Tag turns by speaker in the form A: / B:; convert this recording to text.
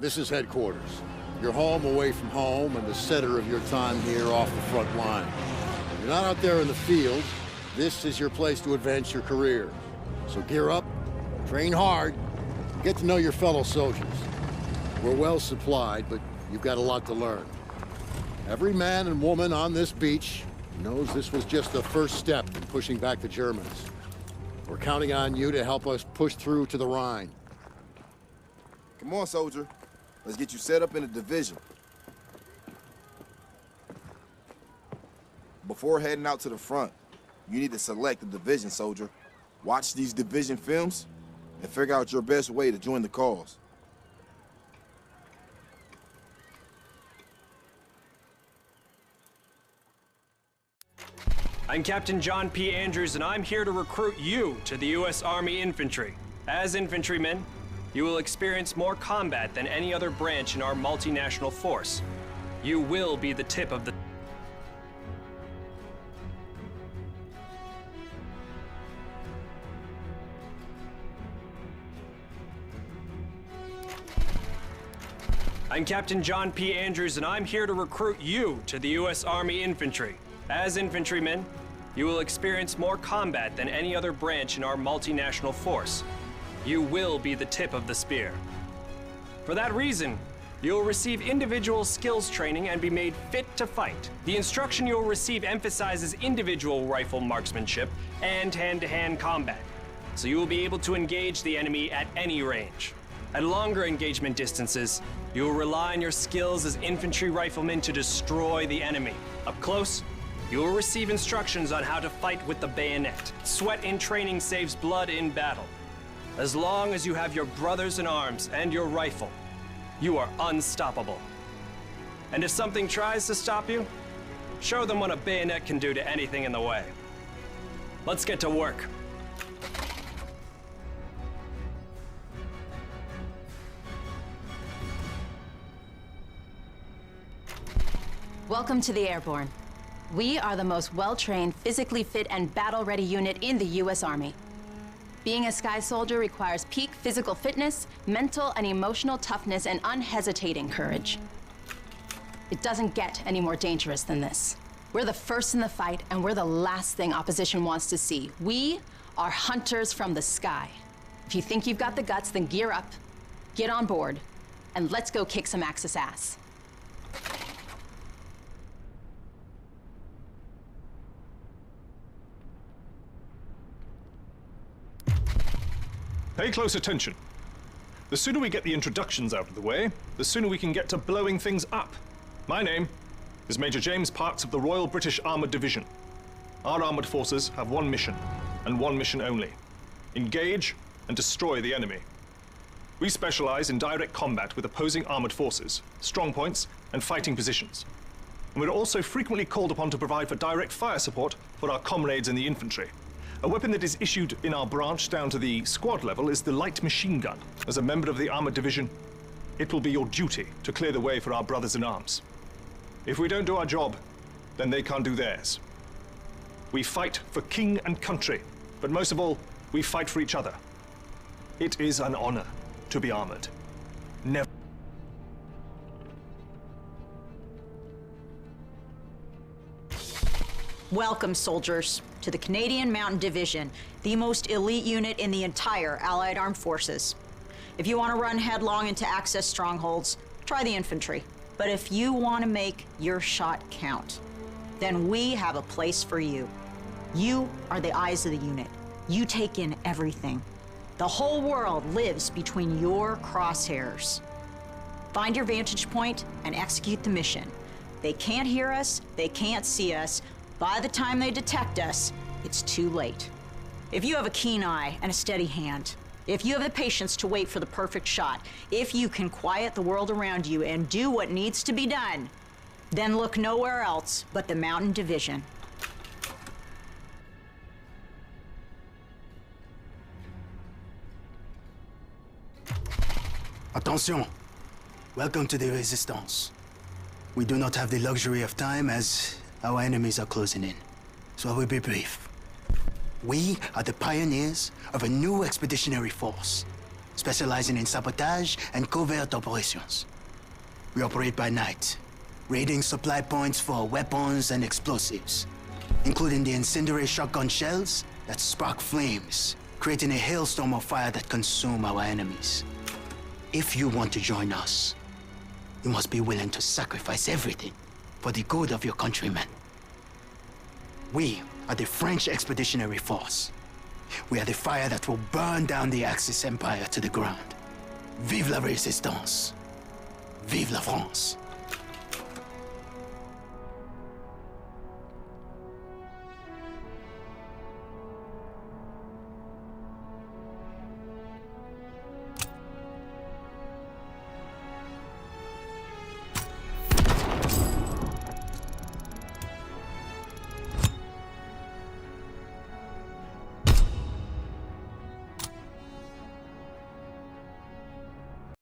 A: This is headquarters. Your home away from home and the center of your time here off the front line. You're not out there in the field. This is your place to advance your career. So gear up, train hard, and get to know your fellow soldiers. We're well supplied, but you've got a lot to learn. Every man and woman on this beach knows this was just the first step in pushing back the Germans. We're counting on you to help us push through to the Rhine.
B: Come on, soldier. Let's get you set up in a division. Before heading out to the front, you need to select a division, soldier. Watch these division films and figure out your best way to join the cause.
C: I'm Captain John P. Andrews, and I'm here to recruit you to the U.S. Army Infantry. As infantrymen, you will experience more combat than any other branch in our multinational force. You will be the tip of the... I'm Captain John P. Andrews, and I'm here to recruit you to the U.S. Army Infantry. As infantrymen, you will experience more combat than any other branch in our multinational force. You will be the tip of the spear. For that reason, you will receive individual skills training and be made fit to fight. The instruction you will receive emphasizes individual rifle marksmanship and hand-to-hand combat, so you will be able to engage the enemy at any range. At longer engagement distances, you will rely on your skills as infantry riflemen to destroy the enemy. Up close, you will receive instructions on how to fight with the bayonet. Sweat in training saves blood in battle. As long as you have your brothers in arms and your rifle, you are unstoppable. And if something tries to stop you, show them what a bayonet can do to anything in the way. Let's get to work.
D: Welcome to the Airborne. We are the most well-trained, physically fit, and battle-ready unit in the U.S. Army. Being a Sky Soldier requires peak physical fitness, mental and emotional toughness, and unhesitating courage. It doesn't get any more dangerous than this. We're the first in the fight, and we're the last thing opposition wants to see. We are hunters from the sky. If you think you've got the guts, then gear up, get on board, and let's go kick some Axis ass.
E: Pay close attention. The sooner we get the introductions out of the way, the sooner we can get to blowing things up. My name is Major James Parks of the Royal British Armoured Division. Our armoured forces have one mission, and one mission only: engage and destroy the enemy. We specialize in direct combat with opposing armoured forces, strong points, and fighting positions. And we're also frequently called upon to provide for direct fire support for our comrades in the infantry. A weapon that is issued in our branch down to the squad level is the light machine gun. As a member of the armored division, it will be your duty to clear the way for our brothers in arms. If we don't do our job, then they can't do theirs. We fight for king and country, but most of all, we fight for each other. It is an honor to be armored. Never.
F: Welcome, soldiers, to the Canadian Mountain Division, the most elite unit in the entire Allied Armed Forces. If you want to run headlong into Axis strongholds, try the infantry. But if you want to make your shot count, then we have a place for you. You are the eyes of the unit. You take in everything. The whole world lives between your crosshairs. Find your vantage point and execute the mission. They can't hear us, they can't see us. By the time they detect us, it's too late. If you have a keen eye and a steady hand, if you have the patience to wait for the perfect shot, if you can quiet the world around you and do what needs to be done, then look nowhere else but the Mountain Division.
G: Attention! Welcome to the Resistance. We do not have the luxury of time as our enemies are closing in, so I will be brief. We are the pioneers of a new expeditionary force. specializing in sabotage and covert operations. We operate by night, raiding supply points for weapons and explosives, including the incendiary shotgun shells that spark flames, creating a hailstorm of fire that consume our enemies. If you want to join us, you must be willing to sacrifice everything for the good of your countrymen. We are the French Expeditionary Force. We are the fire that will burn down the Axis Empire to the ground. Vive la Résistance! Vive la France!